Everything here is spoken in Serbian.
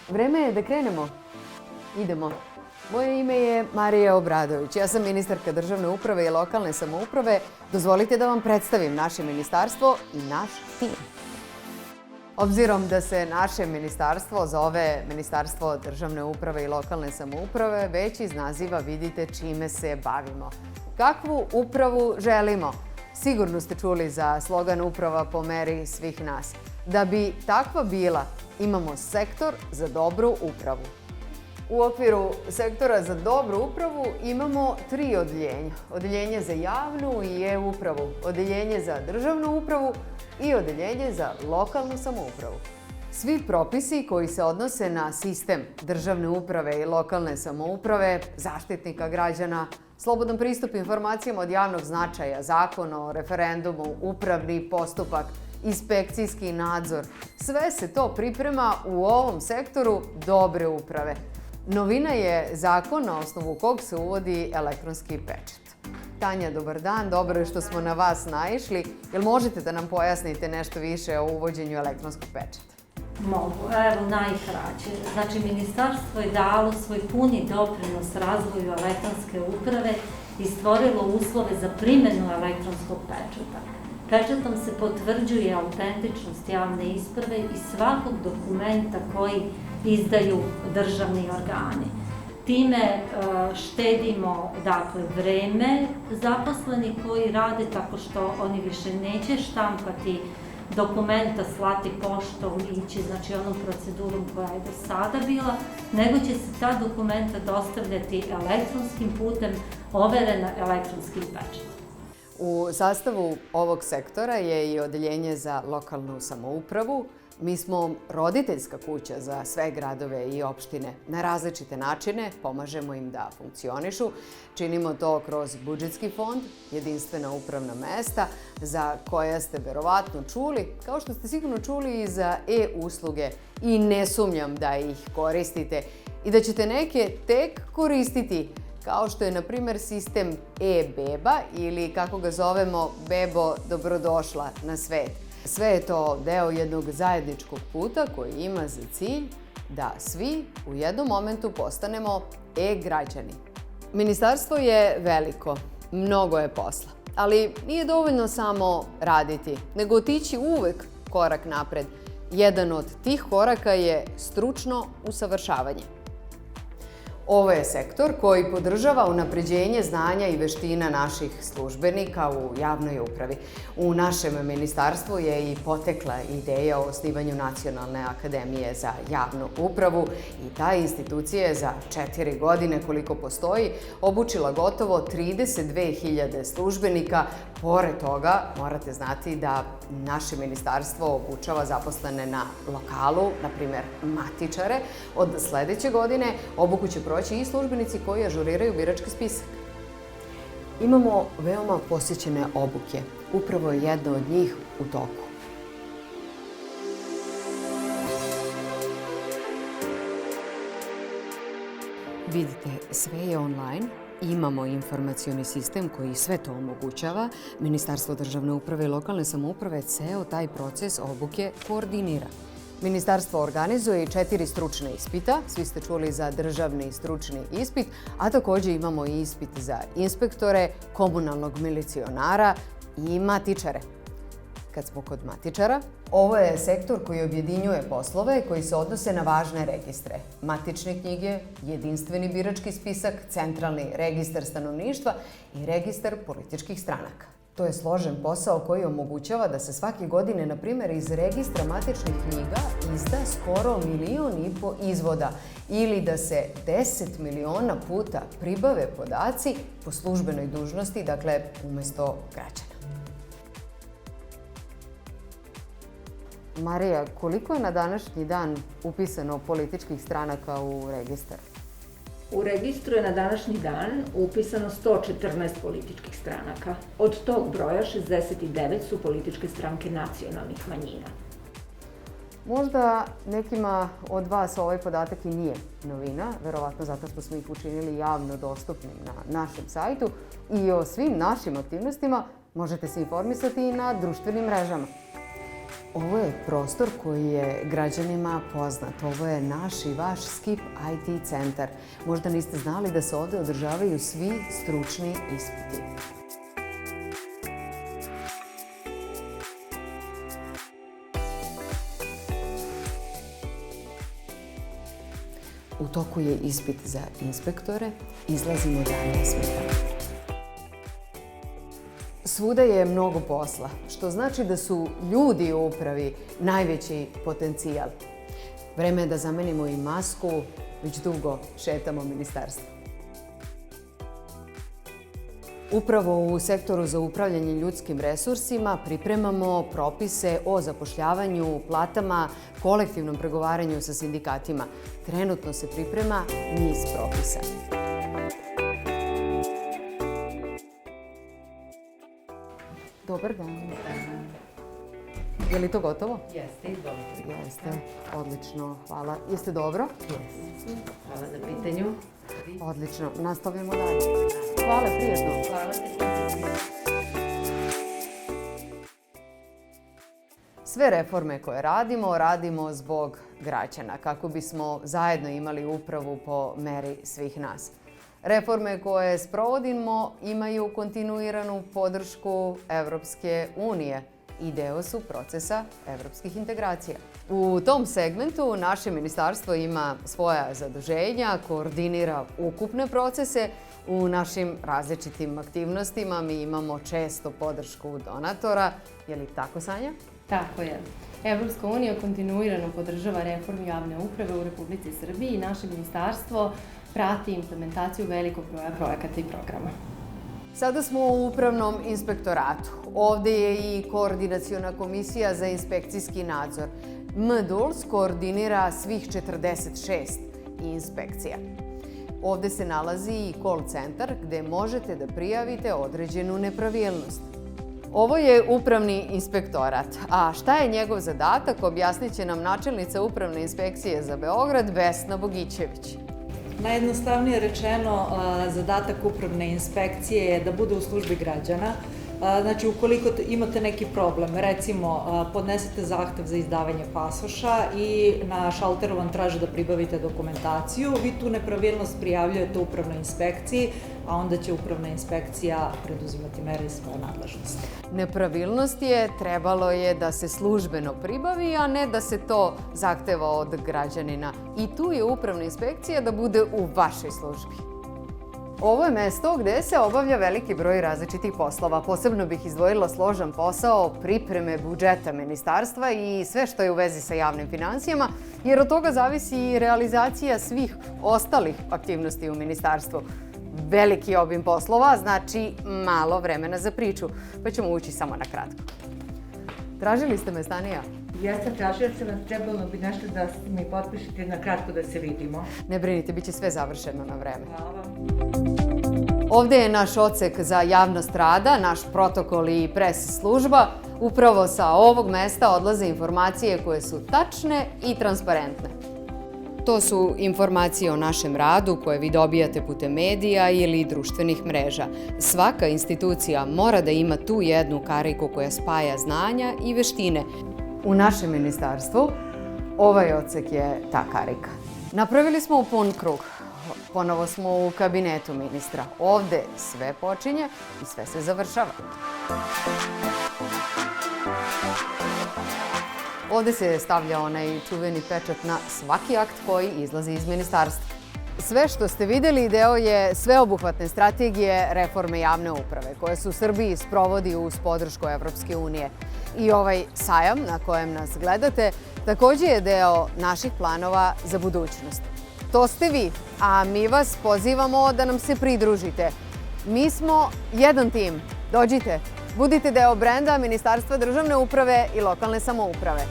Vreme je da krenemo. Idemo. Moje ime je Marija Obradović. Ja sam ministarka državne uprave i lokalne samouprave. Dozvolite da vam predstavim naše ministarstvo i naš tim. Obzirom da se naše ministarstvo zove Ministarstvo državne uprave i lokalne samouprave, već iz naziva vidite čime se bavimo. Kakvu upravu želimo? Sigurno ste čuli za slogan uprava po meri svih nas. Da bi takva bila, imamo sektor za dobru upravu. U okviru sektora za dobru upravu imamo 3 odeljenja. Odeljenje za javnu i e-upravu, odeljenje za državnu upravu i odeljenje za lokalnu samoupravu. Svi propisi koji se odnose na sistem državne uprave i lokalne samouprave, zaštitnika građana, slobodan pristup informacijama od javnog značaja, zakon o referendumu, upravni postupak, inspekcijski nadzor, sve se to priprema u ovom sektoru dobre uprave. Novina je zakon na osnovu kog se uvodi elektronski pečat. Tanja, dobar dan, dobro je što smo na vas naišli. Jel možete da nam pojasnite nešto više o uvođenju elektronskog pečata? Mogu, evo najkraće. Znači, ministarstvo je dalo svoj puni doprinos razvoju elektronske uprave i stvorilo uslove za primjenu elektronskog pečata. Pečatom se potvrđuje autentičnost javne isprave i svakog dokumenta koji izdaju državni organi. Time štedimo vreme zaposlenih koji rade tako što oni više neće štampati dokumenta, slati poštom, ići onom procedurom koja je do sada bila, nego će se ta dokumenta dostavljati elektronskim putem, overena elektronskim pečatom. U sastavu ovog sektora je i odeljenje za lokalnu samoupravu. Mi smo roditeljska kuća za sve gradove i opštine. Na različite načine pomažemo im da funkcionišu. Činimo to kroz budžetski fond, jedinstvena upravna mesta, za koja ste verovatno čuli, kao što ste sigurno čuli i za e-usluge. I ne sumnjam da ih koristite i da ćete neke tek koristiti, kao što je, na primjer, sistem e-beba ili, kako ga zovemo, bebo dobrodošla na svet. Sve je to deo jednog zajedničkog puta koji ima za cilj da svi u jednom momentu postanemo e-građani. Ministarstvo je veliko, mnogo je posla, ali nije dovoljno samo raditi, nego otići uvek korak napred. Jedan od tih koraka je stručno usavršavanje. Ovo je sektor koji podržava unapređenje znanja i veština naših službenika u javnoj upravi. U našem ministarstvu je i potekla ideja o osnivanju Nacionalne akademije za javnu upravu i ta institucija je za 4 godine koliko postoji obučila gotovo 32.000 službenika. Pored toga, morate znati da naše ministarstvo obučava zaposlene na lokalu, na primjer matičare. Od sledeće godine obuku će proći i službenici koji ažuriraju birački spisak. Imamo veoma posjećene obuke. Upravo je jedna od njih u toku. Vidite, sve je online. Imamo informacioni sistem koji sve to omogućava. Ministarstvo državne uprave i lokalne samouprave ceo taj proces obuke koordinira. Ministarstvo organizuje i 4 stručne ispita. Svi ste čuli za državni stručni ispit, a takođe imamo i ispit za inspektore, komunalnog milicionara i matičare. Kad smo kod matičara, ovo je sektor koji objedinjuje poslove koji se odnose na važne registre. Matične knjige, jedinstveni birački spisak, centralni registar stanovništva i registar političkih stranaka. To je složen posao koji omogućava da se svake godine, na primjer, iz registra matičnih knjiga izda skoro 1,5 miliona izvoda ili da se 10 miliona puta pribave podaci po službenoj dužnosti, dakle, umesto građana. Marija, koliko je na današnji dan upisano političkih stranaka u registar? U registru je na današnji dan upisano 114 političkih stranaka. Od tog broja 69 su političke stranke nacionalnih manjina. Možda nekima od vas ovaj podatak i nije novina, verovatno zato što smo ih učinili javno dostupnim na našem sajtu i o svim našim aktivnostima možete se informisati i na društvenim mrežama. Ovo je prostor koji je građanima poznat. Ovo je naš i vaš Skip IT centar. Možda niste znali da se ovde održavaju svi stručni ispiti. U toku je ispit za inspektore, izlazimo da nesmetano. Svuda je mnogo posla, što znači da su ljudi u upravi najveći potencijal. Vreme je da zamenimo i masku, već dugo šetamo ministarstvo. Upravo u sektoru za upravljanje ljudskim resursima pripremamo propise o zapošljavanju, platama, kolektivnom pregovaranju sa sindikatima. Trenutno se priprema niz propisa. Dobar dan. Je li to gotovo? Jeste, izvolite. Jeste, odlično, hvala. Jeste dobro? Jeste. Hvala na pitanju. Odlično, nastavljamo dalje. Hvala, prijetno. Hvala te. Sve reforme koje radimo zbog građana, kako bismo zajedno imali upravu po meri svih nas. Reforme koje sprovodimo imaju kontinuiranu podršku Evropske unije i deo su procesa evropskih integracija. U tom segmentu naše ministarstvo ima svoja zaduženja, koordinira ukupne procese. U našim različitim aktivnostima mi imamo često podršku donatora. Je li tako, Sanja? Tako je. Evropska unija kontinuirano podržava reformu javne uprave u Republici Srbiji i naše ministarstvo prati implementaciju velikog broja projekata i programa. Sada smo u Upravnom inspektoratu. Ovde je i Koordinaciona komisija za inspekcijski nadzor. MDULS koordinira svih 46 inspekcija. Ovde se nalazi i call centar gde možete da prijavite određenu nepravilnost. Ovo je Upravni inspektorat, a šta je njegov zadatak objasnit će nam načelnica Upravne inspekcije za Beograd Vesna Bogićević. Najjednostavnije rečeno, zadatak upravne inspekcije je da bude u službi građana. Znači, ukoliko imate neki problem, recimo podnesete zahtev za izdavanje pasoša i na šalteru vam traže da pribavite dokumentaciju, vi tu nepravilnost prijavljujete upravnoj inspekciji, a onda će upravna inspekcija preduzimati mere iz svoje nadležnosti. Nepravilnost trebalo je da se službeno pribavi, a ne da se to zahteva od građanina. I tu je Upravna inspekcija da bude u vašoj službi. Ovo je mesto gde se obavlja veliki broj različitih poslova. Posebno bih izdvojila složan posao pripreme budžeta ministarstva i sve što je u vezi sa javnim finansijama, jer od toga zavisi i realizacija svih ostalih aktivnosti u ministarstvu. Veliki obim poslova znači malo vremena za priču, pa ćemo ući samo na kratko. Tražili ste me, Stanija? Jeste, tražila sam vas, trebalo bi nešto da mi potpišete na kratko da se vidimo. Ne brinite, bit će sve završeno na vreme. Hvala vam. Ovde je naš odsek za javnost rada, naš protokol i pres služba. Upravo sa ovog mesta odlaze informacije koje su tačne i transparentne. To su informacije o našem radu koje vi dobijate putem medija ili društvenih mreža. Svaka institucija mora da ima tu jednu kariku koja spaja znanja i veštine. U našem ministarstvu ovaj odsek je ta karika. Napravili smo pun krug. Ponovo smo u kabinetu ministra. Ovde sve počinje i sve se završava. Ovde se stavlja onaj čuveni pečat na svaki akt koji izlazi iz ministarstva. Sve što ste videli deo je sveobuhvatne strategije reforme javne uprave, koje se u Srbiji sprovodi uz podršku Evropske unije. I ovaj sajam na kojem nas gledate takođe je deo naših planova za budućnost. To ste vi, a mi vas pozivamo da nam se pridružite. Mi smo jedan tim. Dođite, budite deo brenda Ministarstva državne uprave i lokalne samouprave.